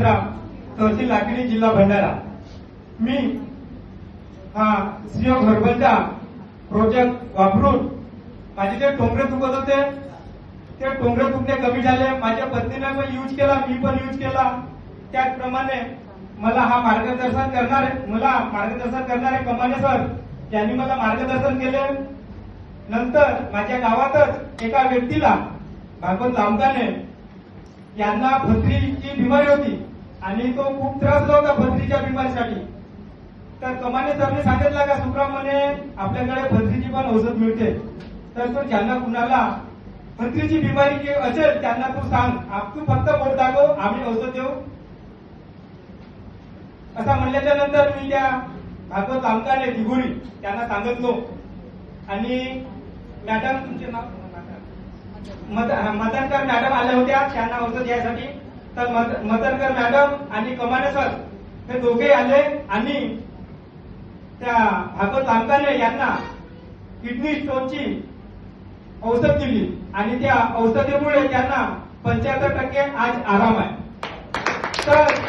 मेश्राम, तहसील लाखनी, जिल्हा भंडारा. मी हा CO घरबंदा project वापरून माझे जे टोंगरे दुखत होते ते टोंगरे दुखणे कमी झाले. माझ्या पत्नीने पण यूज केला, मी पण यूज केला. त्याचप्रमाणे मला मार्गदर्शन करणारे कमाने सर यांनी मला मार्गदर्शन केले. नंतर माझ्या गावातच एका व्यक्तीला भागवत लांबकाने यांना पथरीची बिमारी होती आणि तो खूप त्रासला होता पथरीच्या बिमारीसाठी. तर कमाने सरने सांगितलं का सुखराम म्हणे आपल्याकडे पथरीची पण औषध मिळते, तर तो ज्यांना कुणाला पथरीची बिमारी जी असेल त्यांना तू सांग, तू फक्त बोट दाखव, आम्ही औषध देऊ. असं म्हणल्याच्या नंतर मी त्या भागवत लांबकाने दिघोरी त्यांना सांगितलो आणि मॅडम तुमचे नाव मदनकर मॅडम आल्या होत्या त्यांना औषध द्यायसाठी. तर मदनकर मॅडम आणि कमाने सर हे दोघे आले आणि त्या भागवत लांबकाने यांना किडनी स्टोनची औषध दिली आणि त्या औषधीमुळे त्यांना 75% आज आराम आहे. तर